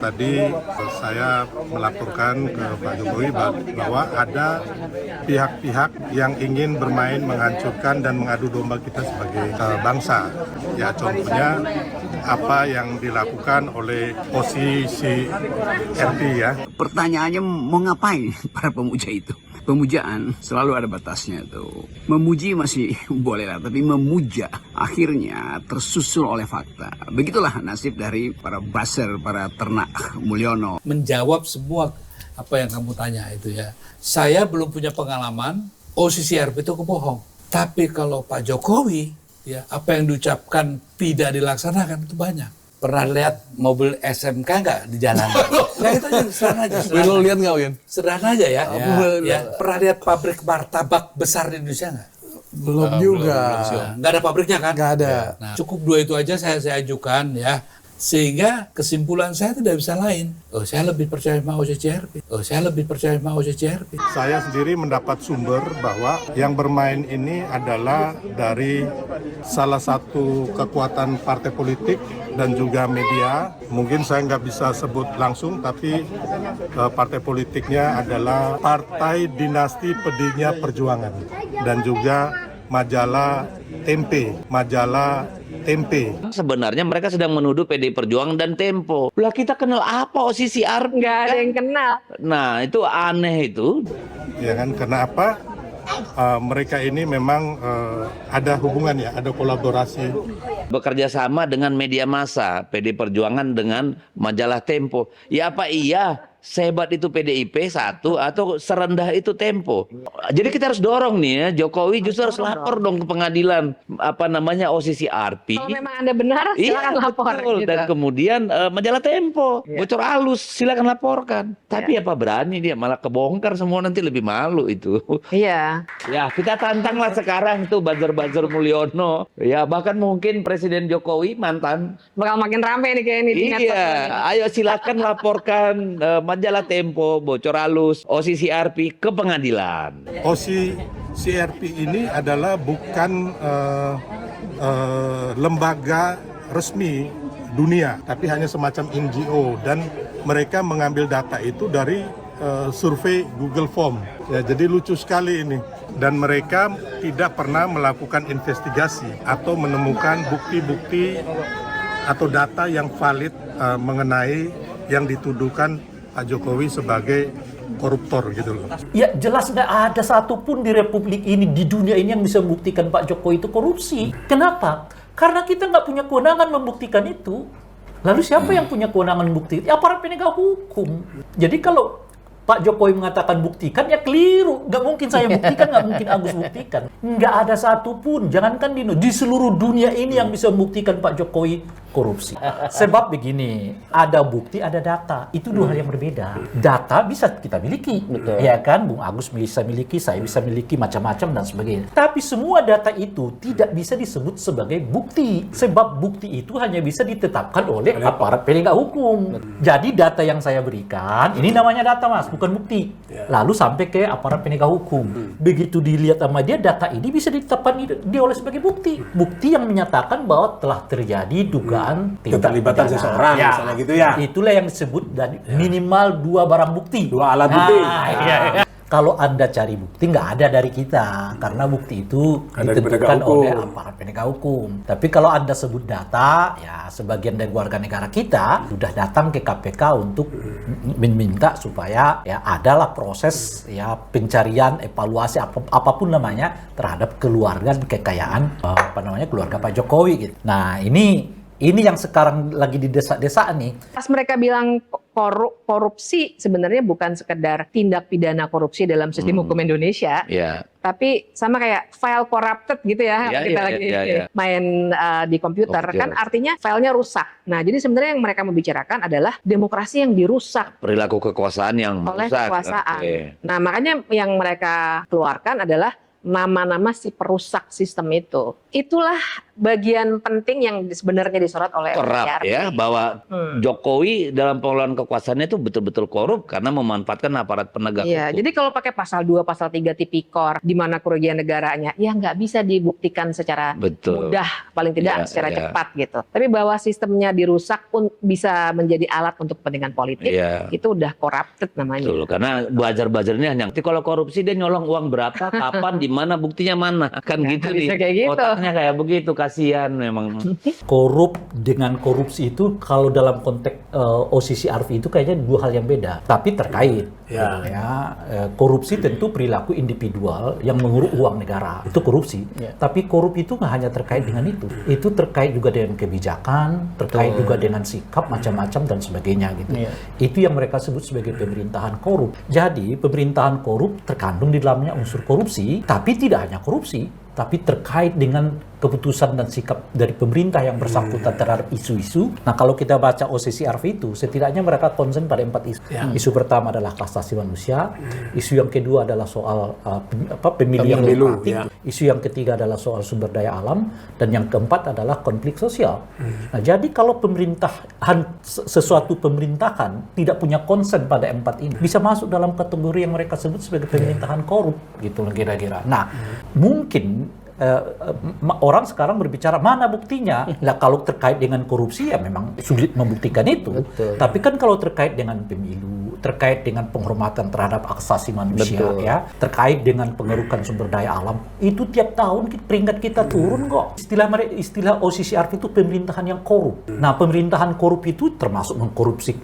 Tadi saya melaporkan ke Pak Jokowi bahwa ada pihak-pihak yang ingin bermain menghancurkan dan mengadu domba kita sebagai bangsa. Ya contohnya apa yang dilakukan oleh posisi RT ya. Pertanyaannya mau ngapain para pemuja itu? Pemujaan selalu ada batasnya tuh. Memuji masih boleh lah, tapi memuja akhirnya tersusul oleh fakta. Begitulah nasib dari para buzzer, para ternak Mulyono. Menjawab semua apa yang kamu tanya itu ya. Saya belum punya pengalaman OCCRP itu kebohong. Tapi kalau Pak Jokowi, ya apa yang diucapkan tidak dilaksanakan itu banyak. Pernah lihat mobil SMK nggak di jalan? Nah itu aja, sederhana aja. Lo lihat nggak, Win? Sederhana aja ya. Ya. Pernah lihat pabrik martabak besar di Indonesia nggak? Belum juga. Nggak ada pabriknya kan? Nggak ada. Nah, cukup dua itu aja saya ajukan ya. Sehingga kesimpulan saya tidak bisa lain. Oh, saya lebih percaya sama OCCRP. Saya sendiri mendapat sumber bahwa yang bermain ini adalah dari salah satu kekuatan partai politik dan juga media. Mungkin saya nggak bisa sebut langsung, tapi partai politiknya adalah Partai Dinasti Pedinya Perjuangan dan juga majalah Tempe. Sebenarnya mereka sedang menuduh PDI Perjuangan dan Tempo. Lah kita kenal apa OCCRP? Nggak ada yang kenal. Nah itu aneh itu. Ya kan, kenapa? Mereka ini memang ada hubungan ya, ada kolaborasi. Bekerja sama dengan media massa, PDI Perjuangan dengan majalah Tempo. Ya apa iya sehebat itu PDIP satu atau serendah itu Tempo? Jadi kita harus dorong nih ya, Jokowi justru harus lapor dong ke pengadilan OCCRP. Kalau memang Anda benar, silakan lapor. Betul. Gitu. Dan kemudian majalah Tempo bocor halus, silakan laporkan. Tapi apa berani dia malah kebongkar semua, nanti lebih malu itu. Iya. Ya kita tantanglah sekarang tuh buzzer-buzzer Mulyono. Ya bahkan mungkin Presiden Jokowi mantan. Bakal makin ramai nih kayak ini di medsos. Iya, ayo silakan laporkan majalah Tempo bocor halus OCCRP ke pengadilan. OCCRP ini adalah bukan lembaga resmi dunia, tapi hanya semacam NGO, dan mereka mengambil data itu dari survei Google Form. Ya, jadi lucu sekali ini. Dan mereka tidak pernah melakukan investigasi atau menemukan bukti-bukti atau data yang valid mengenai yang dituduhkan Pak Jokowi sebagai koruptor gitu loh. Ya jelas nggak ada satupun di Republik ini, di dunia ini yang bisa membuktikan Pak Jokowi itu korupsi. Kenapa? Karena kita nggak punya kewenangan membuktikan itu. Lalu siapa yang punya kewenangan membuktikan? Ya, aparat penegak hukum. Jadi kalau Pak Jokowi mengatakan buktikan, ya keliru. Nggak mungkin saya buktikan, nggak mungkin Agus buktikan. Nggak ada satupun, jangankan di seluruh dunia ini yang bisa membuktikan Pak Jokowi korupsi. Sebab begini, ada bukti, ada data. Itu dua hal yang berbeda. Data bisa kita miliki. Betul. Ya kan, Bung Agus bisa miliki, saya bisa miliki, macam-macam dan sebagainya. Tapi semua data itu tidak bisa disebut sebagai bukti. Sebab bukti itu hanya bisa ditetapkan oleh aparat penegak hukum. Jadi data yang saya berikan, ini namanya data Mas, bukan bukti. Lalu sampai ke aparat penegak hukum. Begitu dilihat sama dia, data ini bisa ditetapkan dia oleh sebagai bukti. Bukti yang menyatakan bahwa telah terjadi dugaan keterlibatan seseorang, misalnya gitu ya. Itulah yang disebut dan minimal dua barang bukti. Dua alat bukti. Iya. Kalau Anda cari bukti, nggak ada dari kita. Karena bukti itu ditentukan oleh aparat penegak hukum. Tapi kalau Anda sebut data, ya sebagian dari warga negara kita sudah datang ke KPK untuk meminta supaya ya adalah proses ya pencarian, evaluasi, apapun namanya terhadap keluarga kekayaan keluarga Pak Jokowi gitu. Nah, ini yang sekarang lagi didesak-desak nih. Pas mereka bilang korupsi sebenarnya bukan sekedar tindak pidana korupsi dalam sistem hukum Indonesia. Ya. Tapi sama kayak file corrupted gitu ya, kita lagi main di komputer. Kan artinya filenya rusak. Nah, jadi sebenarnya yang mereka membicarakan adalah demokrasi yang dirusak. Perilaku kekuasaan yang oleh rusak. kekuasaan. Nah, makanya yang mereka keluarkan adalah nama-nama si perusak sistem itu. itulah bagian penting yang sebenarnya disorot oleh Korup OCRP. ya, bahwa Jokowi dalam pengelolaan kekuasaannya itu betul-betul korup karena memanfaatkan aparat penegak Iya, hukum. jadi kalau pakai pasal 2, pasal 3 tipikor di mana kerugian negaranya, ya nggak bisa dibuktikan secara Betul. mudah, paling tidak Iya, secara iya. cepat gitu. Tapi bahwa sistemnya dirusak bisa menjadi alat untuk kepentingan politik, Iya. itu udah corrupted namanya. Betul, karena buzzer-buzzer ini hanya nanti kalau korupsi dia nyolong uang berapa, kapan, di mana, buktinya mana, kan Ya, gitu nggak bisa nih. kayak gitu. Otaknya kayak begitu, kasihan memang. Korup dengan korupsi itu kalau dalam konteks OCCRP itu kayaknya dua hal yang beda, tapi terkait. Ya. Korupsi tentu perilaku individual yang menguruk uang negara, itu korupsi. Tapi korup itu nggak hanya terkait dengan itu terkait juga dengan kebijakan, terkait juga dengan sikap macam-macam dan sebagainya gitu. Itu yang mereka sebut sebagai pemerintahan korup. Jadi pemerintahan korup terkandung di dalamnya unsur korupsi, tapi tidak hanya korupsi, tapi terkait dengan keputusan dan sikap dari pemerintah yang bersangkutan terhadap isu-isu. Nah, kalau kita baca OCCRP itu, setidaknya mereka konsen pada 4 isu. Isu pertama adalah hak asasi manusia, isu yang kedua adalah soal pemilu yang demokratik, isu yang ketiga adalah soal sumber daya alam, dan yang keempat adalah konflik sosial. Nah, jadi kalau sesuatu pemerintahan tidak punya konsen pada 4 ini, bisa masuk dalam kategori yang mereka sebut sebagai pemerintahan korup, gitu kira-kira. Nah, mungkin orang sekarang berbicara mana buktinya. Nah, kalau terkait dengan korupsi ya memang sulit membuktikan itu. Tapi kan kalau terkait dengan pemilu, terkait dengan penghormatan terhadap hak asasi manusia, ya, terkait dengan pengerukan sumber daya alam, itu tiap tahun peringkat kita turun kok. Istilah OCCRP itu pemerintahan yang korup. Nah, pemerintahan korup itu termasuk mengkorupsi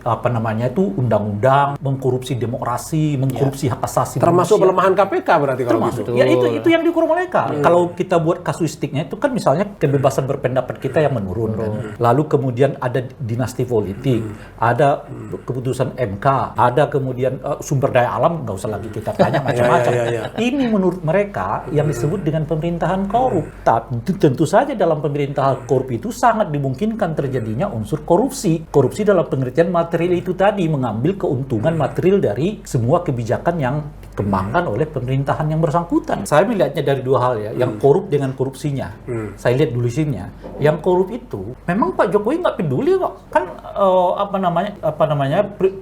undang-undang, mengkorupsi demokrasi, mengkorupsi hak asasi Termasuk manusia. pelemahan KPK berarti kalau Termasuk. gitu. Ya itu yang diukur mereka. Kalau kita buat kasuistiknya itu kan misalnya kebebasan berpendapat kita yang menurun kan. Lalu kemudian ada dinasti politik, ada keputusan MK, ada kemudian sumber daya alam, nggak usah lagi kita tanya macam-macam. Ini menurut mereka yang disebut dengan pemerintahan korup. Tapi tentu saja dalam pemerintahan korup itu sangat dimungkinkan terjadinya unsur korupsi. Korupsi dalam pengertian material itu tadi, mengambil keuntungan material dari semua kebijakan yang dikembangkan oleh pemerintahan yang bersangkutan. Saya melihatnya dari dua hal ya, yang korup dengan korupsinya. Saya lihat dulu isinya. Yang korup itu memang Pak Jokowi nggak peduli kok. Kan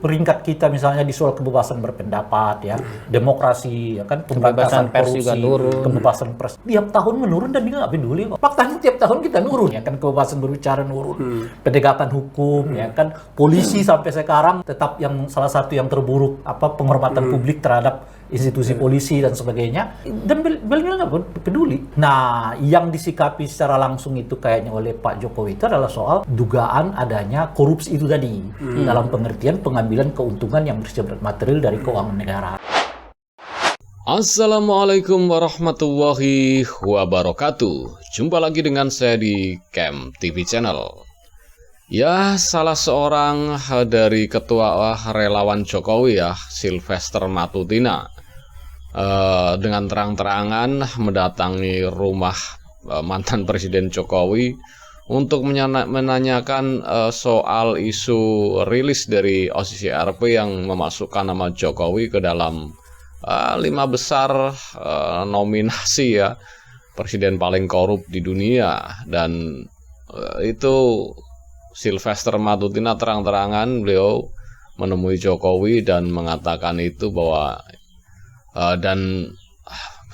peringkat kita misalnya di soal kebebasan berpendapat ya, demokrasi ya kan, pemberantasan pers korupsi, juga turun. kebebasan pers tiap tahun menurun dan dia nggak peduli kok. Faktanya tiap tahun kita nurun ya kan, kebebasan berbicara nurun, penegakan hukum ya kan, polisi sampai sekarang tetap yang salah satu yang terburuk penghormatan publik terhadap institusi polisi dan sebagainya, dan beliau nggak peduli. Nah, yang disikapi secara langsung itu kayaknya oleh Pak Jokowi itu adalah soal dugaan adanya korupsi itu tadi, dalam pengertian pengambilan keuntungan yang bersifat material dari keuangan negara. Assalamualaikum warahmatullahi wabarakatuh. Jumpa lagi dengan saya di Camp TV Channel. Ya, salah seorang dari ketua relawan Jokowi ya, Sylvester Matutina, dengan terang-terangan mendatangi rumah mantan Presiden Jokowi untuk menanyakan soal isu rilis dari OCCRP yang memasukkan nama Jokowi ke dalam 5 besar nominasi ya, presiden paling korup di dunia. Dan itu Sylvester Matutina terang-terangan beliau menemui Jokowi dan mengatakan itu bahwa dan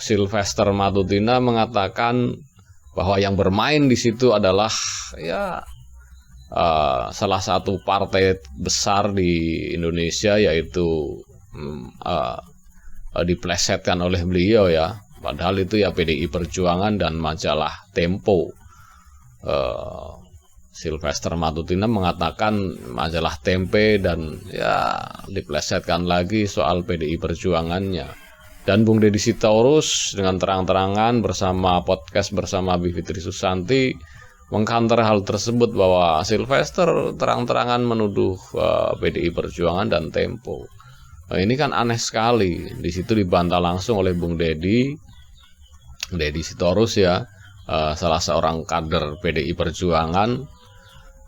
Sylvester Matutina mengatakan bahwa yang bermain di situ adalah ya salah satu partai besar di Indonesia, yaitu diplesetkan oleh beliau ya, padahal itu ya PDI Perjuangan dan majalah Tempo. Sylvester Matutina mengatakan majalah Tempe dan ya diplesetkan lagi soal PDI Perjuangannya. Dan Bung Deddy Sitorus dengan terang-terangan podcast bersama Bivitri Susanti mengkanter hal tersebut, bahwa Sylvester terang-terangan menuduh PDI Perjuangan dan Tempo. Nah, ini kan aneh sekali. Di situ dibantah langsung oleh Bung Deddy Sitorus ya, salah seorang kader PDI Perjuangan,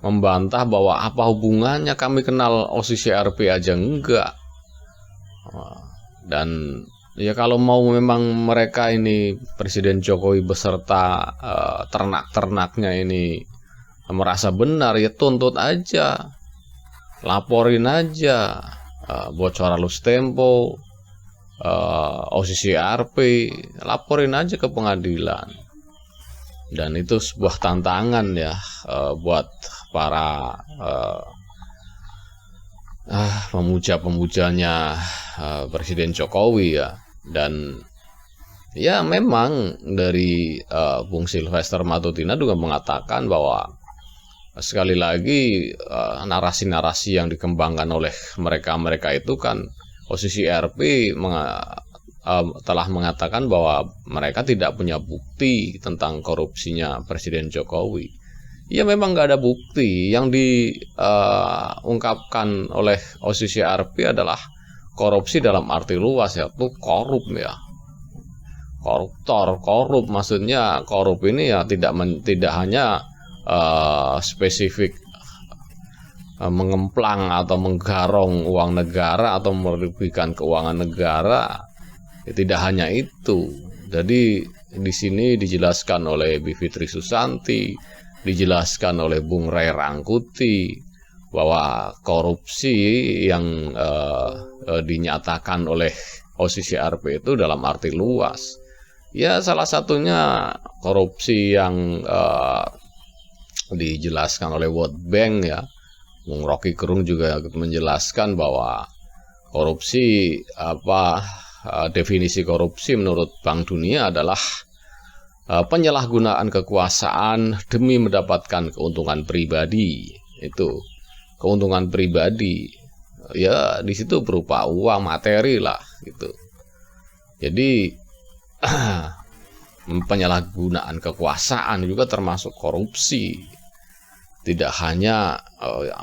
membantah bahwa apa hubungannya, kami kenal OCCRP aja enggak. Dan Ya kalau mau memang mereka ini Presiden Jokowi beserta ternak-ternaknya ini merasa benar, ya tuntut aja, laporin aja, bocor halus Tempo, OCCRP, laporin aja ke pengadilan. Dan itu sebuah tantangan ya buat para pemuja-pemujanya Presiden Jokowi ya. Dan ya memang dari Bung Sylvester Matutina juga mengatakan bahwa sekali lagi narasi-narasi yang dikembangkan oleh mereka itu kan OCCRP telah mengatakan bahwa mereka tidak punya bukti tentang korupsinya Presiden Jokowi. Ya memang nggak ada bukti. Yang diungkapkan oleh OCCRP adalah korupsi dalam arti luas, yaitu korup ya. Koruptor, korup, maksudnya korup ini ya tidak hanya spesifik mengemplang atau menggarong uang negara atau merugikan keuangan negara. Ya, tidak hanya itu. Jadi di sini dijelaskan oleh Bivitri Susanti, dijelaskan oleh Bung Ray Rangkuti bahwa korupsi yang dinyatakan oleh OCCRP itu dalam arti luas. Ya salah satunya korupsi yang dijelaskan oleh World Bank ya. Bung Rocky Gerung juga menjelaskan bahwa korupsi definisi korupsi menurut Bank Dunia adalah penyalahgunaan kekuasaan demi mendapatkan keuntungan pribadi. Itu keuntungan pribadi ya, di situ berupa uang, materi lah gitu. Jadi penyalahgunaan kekuasaan juga termasuk korupsi. Tidak hanya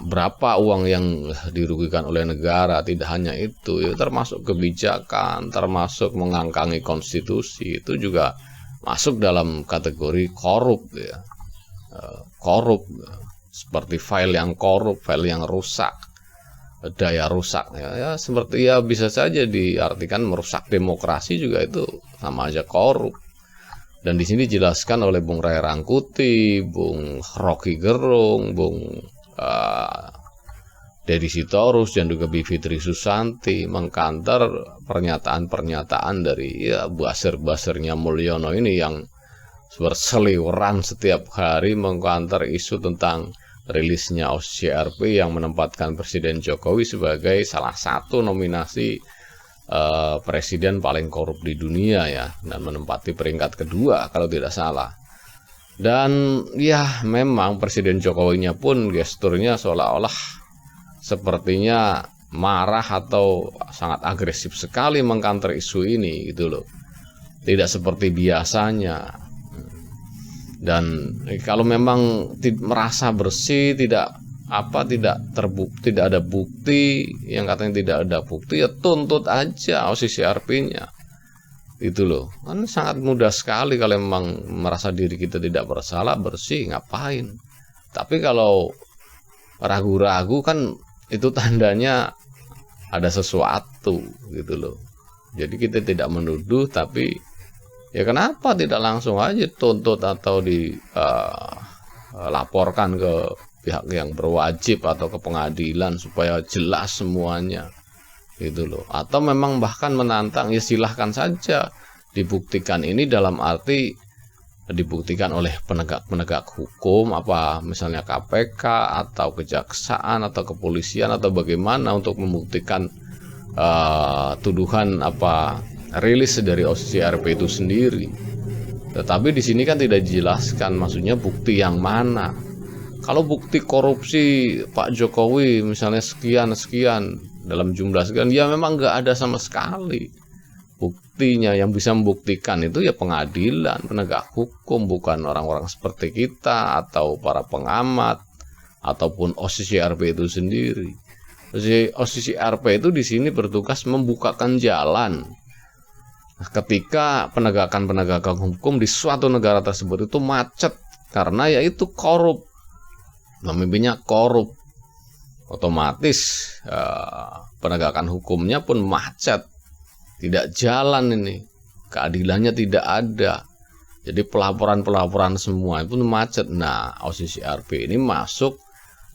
berapa uang yang dirugikan oleh negara, tidak hanya itu, ya, termasuk kebijakan, termasuk mengangkangi konstitusi, itu juga masuk dalam kategori korup ya. Korup seperti file yang korup, file yang rusak, daya rusak ya, seperti ya bisa saja diartikan merusak demokrasi juga itu sama aja korup. Dan di sini dijelaskan oleh Bung Ray Rangkuti, Bung Rocky Gerung, Bung Deddy Sitorus dan juga Bivitri Susanti mengkanter pernyataan-pernyataan dari ya buzzer-buzzernya Mulyono ini yang berseliweran setiap hari mengkanter isu tentang rilisnya OCCRP yang menempatkan Presiden Jokowi sebagai salah satu nominasi presiden paling korup di dunia ya, dan menempati peringkat kedua kalau tidak salah. Dan ya memang Presiden Jokowinya pun gesturnya seolah-olah sepertinya marah atau sangat agresif sekali mengkanter isu ini gitu loh. Tidak seperti biasanya. Dan kalau memang merasa bersih, tidak ada bukti, yang katanya tidak ada bukti, ya tuntut aja OCCRP-nya. Itu loh. Kan sangat mudah sekali kalau memang merasa diri kita tidak bersalah, bersih, ngapain. Tapi kalau ragu-ragu kan itu tandanya ada sesuatu gitu loh. Jadi kita tidak menuduh, tapi ya kenapa tidak langsung aja tuntut atau dilaporkan ke pihak yang berwajib atau ke pengadilan supaya jelas semuanya gitu loh. Atau memang bahkan menantang, ya silahkan saja dibuktikan. Ini dalam arti dibuktikan oleh penegak hukum, apa misalnya KPK atau kejaksaan atau kepolisian atau bagaimana untuk membuktikan tuduhan rilis dari OCCRP itu sendiri. Tetapi di sini kan tidak dijelaskan maksudnya bukti yang mana. Kalau bukti korupsi Pak Jokowi misalnya sekian dalam jumlah sekian, ya memang nggak ada sama sekali. Buktinya yang bisa membuktikan itu ya pengadilan, penegak hukum, bukan orang-orang seperti kita atau para pengamat ataupun OCCRP itu sendiri. OCCRP itu di sini bertugas membukakan jalan ketika penegakan hukum di suatu negara tersebut itu macet karena yaitu korup. Pemimpinnya korup, otomatis penegakan hukumnya pun macet. tidak jalan ini, keadilannya tidak ada. Jadi pelaporan semua itu macet. Nah, OCCRP ini masuk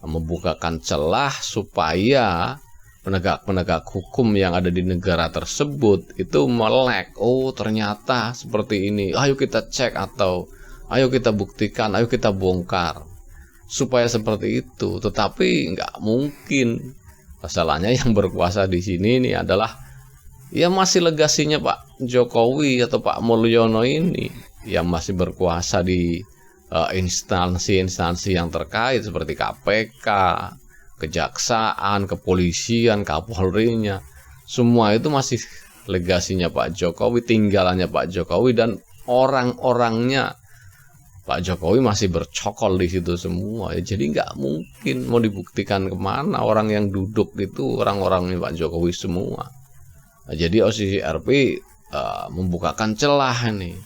membukakan celah supaya penegak hukum yang ada di negara tersebut itu melek. Oh, ternyata seperti ini. Ayo kita cek, atau ayo kita buktikan, ayo kita bongkar. Supaya seperti itu. Tetapi nggak mungkin. Masalahnya yang berkuasa di sini ini adalah ya masih legasinya Pak Jokowi atau Pak Mulyono ini yang masih berkuasa di instansi-instansi yang terkait seperti KPK, Kejaksaan, Kepolisian, Kapolri-nya. Semua itu masih legasinya Pak Jokowi, tinggalannya Pak Jokowi, dan orang-orangnya Pak Jokowi masih bercokol di situ semua. Ya, jadi nggak mungkin mau dibuktikan kemana, orang yang duduk itu orang-orangnya Pak Jokowi semua. Nah, jadi OCCRP membukakan celah nih.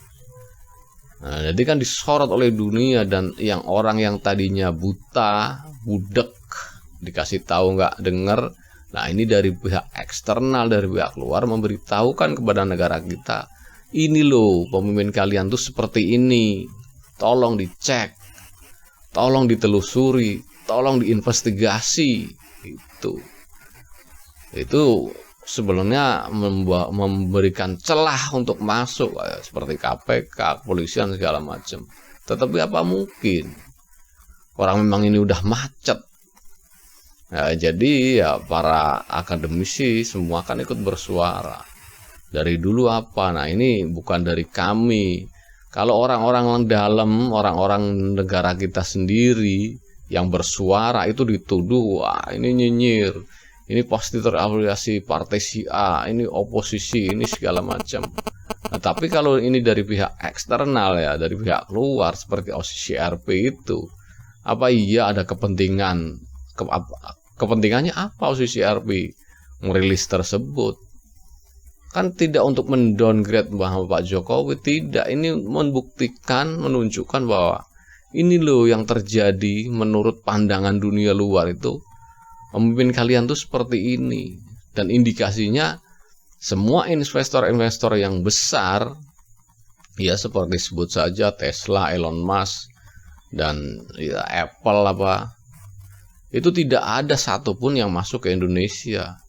Nah, jadi kan disorot oleh dunia, dan yang orang yang tadinya buta, budek, dikasih tahu nggak dengar. Nah, ini dari pihak eksternal, dari pihak luar memberitahukan kepada negara kita, ini loh pemimpin kalian tuh seperti ini, tolong dicek, tolong ditelusuri, tolong diinvestigasi. Itu sebelumnya memberikan celah untuk masuk seperti KPK, kepolisian segala macam. Tetapi apa mungkin? Orang memang ini udah macet. Nah, jadi ya para akademisi semua kan ikut bersuara. Dari dulu apa? Nah, ini bukan dari kami. Kalau orang-orang dalam, orang-orang negara kita sendiri yang bersuara itu dituduh, wah ini nyinyir. Ini pasti terafiliasi partai si A, ini oposisi, ini segala macam. Nah, tapi kalau ini dari pihak eksternal ya, dari pihak luar seperti OCCRP itu, apa iya ada kepentingan? Kepentingannya apa OCCRP merilis tersebut? Kan tidak untuk mendowngrade bahwa Pak Jokowi, tidak. Ini membuktikan, menunjukkan bahwa ini loh yang terjadi menurut pandangan dunia luar itu. Pemimpin kalian tuh seperti ini, dan indikasinya semua investor-investor yang besar, ya seperti sebut saja Tesla, Elon Musk, dan ya Apple itu tidak ada satupun yang masuk ke Indonesia.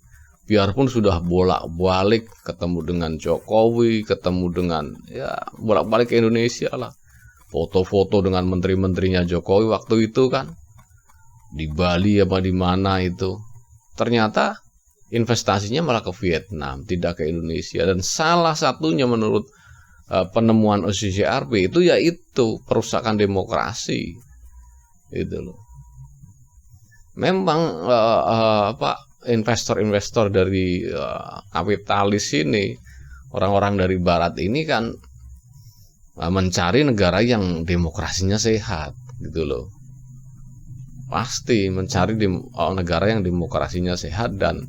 Biarpun sudah bolak-balik ketemu dengan Jokowi, ketemu dengan ya bolak-balik ke Indonesia lah, foto-foto dengan menteri-menterinya Jokowi waktu itu kan. Di Bali apa di mana itu, ternyata investasinya malah ke Vietnam, tidak ke Indonesia. Dan salah satunya menurut penemuan OCCRP itu yaitu perusakan demokrasi. Itu loh. Memang investor-investor dari kapitalis ini, orang-orang dari Barat ini kan mencari negara yang demokrasinya sehat, gitu loh. Pasti mencari negara yang demokrasinya sehat, dan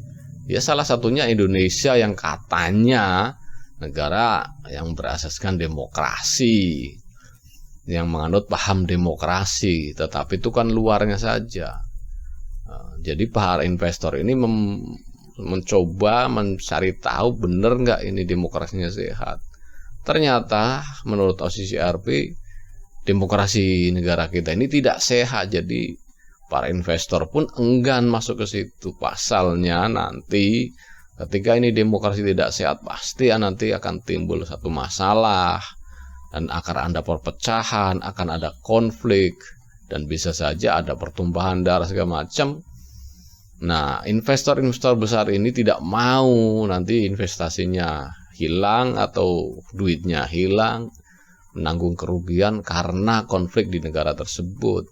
ya salah satunya Indonesia yang katanya negara yang berasaskan demokrasi, yang menganut paham demokrasi, tetapi itu kan luarnya saja. Jadi para investor ini mencoba mencari tahu benar nggak ini demokrasinya sehat. Ternyata menurut OCCRP demokrasi negara kita ini tidak sehat, jadi para investor pun enggan masuk ke situ. Pasalnya nanti ketika ini demokrasi tidak sehat, pasti nanti akan timbul satu masalah, dan akan ada perpecahan, akan ada konflik, dan bisa saja ada pertumpahan darah segala macam. Nah, investor-investor besar ini tidak mau nanti investasinya hilang atau duitnya hilang, menanggung kerugian karena konflik di negara tersebut.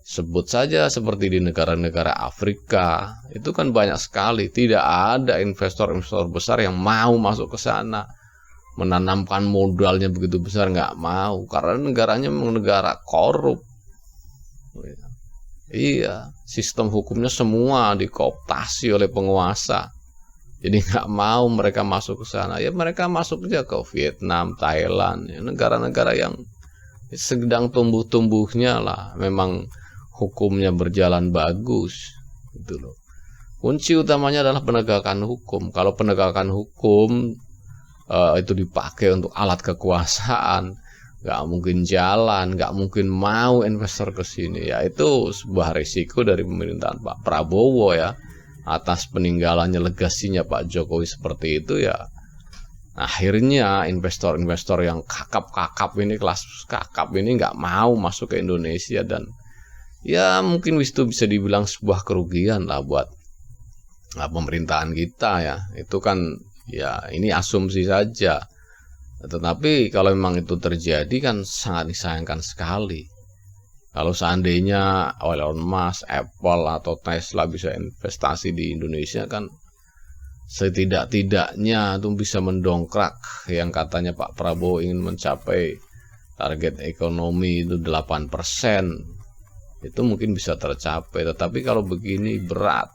Sebut saja seperti di negara-negara Afrika, itu kan banyak sekali, tidak ada investor-investor besar yang mau masuk ke sana, menanamkan modalnya begitu besar, nggak mau, karena negaranya memang negara korup. Iya, sistem hukumnya semua dikooptasi oleh penguasa, jadi nggak mau mereka masuk ke sana. Ya mereka masuk aja ke Vietnam, Thailand, ya, negara-negara yang sedang tumbuh-tumbuhnya lah, memang hukumnya berjalan bagus, gitu loh. Kunci utamanya adalah penegakan hukum. Kalau penegakan hukum itu dipakai untuk alat kekuasaan, nggak mungkin jalan, nggak mungkin mau investor ke sini. Ya itu sebuah risiko dari pemerintahan Pak Prabowo ya, atas peninggalannya, legasinya Pak Jokowi seperti itu ya. Akhirnya investor-investor yang kakap ini, kelas kakap ini nggak mau masuk ke Indonesia, dan ya mungkin itu bisa dibilang sebuah kerugian lah buat pemerintahan kita ya. Itu kan ya ini asumsi saja. Tetapi kalau memang itu terjadi kan sangat disayangkan sekali. Kalau seandainya Elon Musk, Apple atau Tesla bisa investasi di Indonesia, kan setidak-tidaknya itu bisa mendongkrak yang katanya Pak Prabowo ingin mencapai target ekonomi itu 8%. Itu mungkin bisa tercapai, tetapi kalau begini berat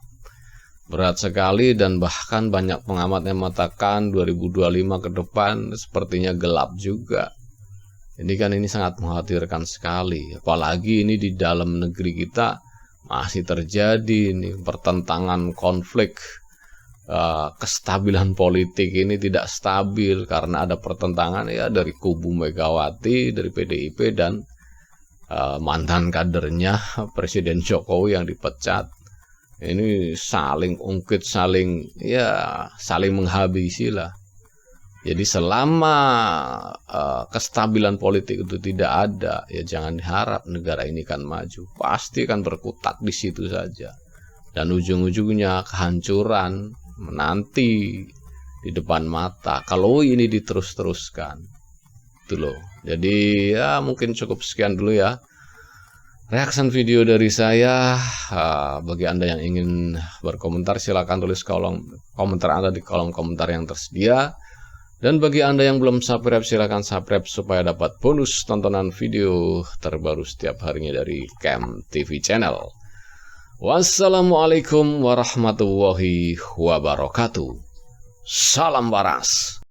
sekali, dan bahkan banyak pengamat yang mengatakan 2025 ke depan sepertinya gelap juga. Ini sangat mengkhawatirkan sekali, apalagi ini di dalam negeri kita masih terjadi ini pertentangan, konflik, kestabilan politik ini tidak stabil karena ada pertentangan ya dari kubu Megawati, dari PDIP, dan mantan kadernya Presiden Jokowi yang dipecat. Ini saling ungkit, saling menghabisi lah. Jadi selama kestabilan politik itu tidak ada, ya jangan diharap negara ini kan maju. Pasti kan berkutat di situ saja, dan ujung-ujungnya kehancuran menanti di depan mata kalau ini diterus-teruskan. Itu loh. Jadi ya mungkin cukup sekian dulu ya reaction video dari saya. Bagi Anda yang ingin berkomentar, silakan tulis kolom komentar Anda di kolom komentar yang tersedia. Dan bagi Anda yang belum subscribe, silakan subscribe supaya dapat bonus tontonan video terbaru setiap harinya dari Camp TV Channel. Wassalamualaikum warahmatullahi wabarakatuh. Salam waras.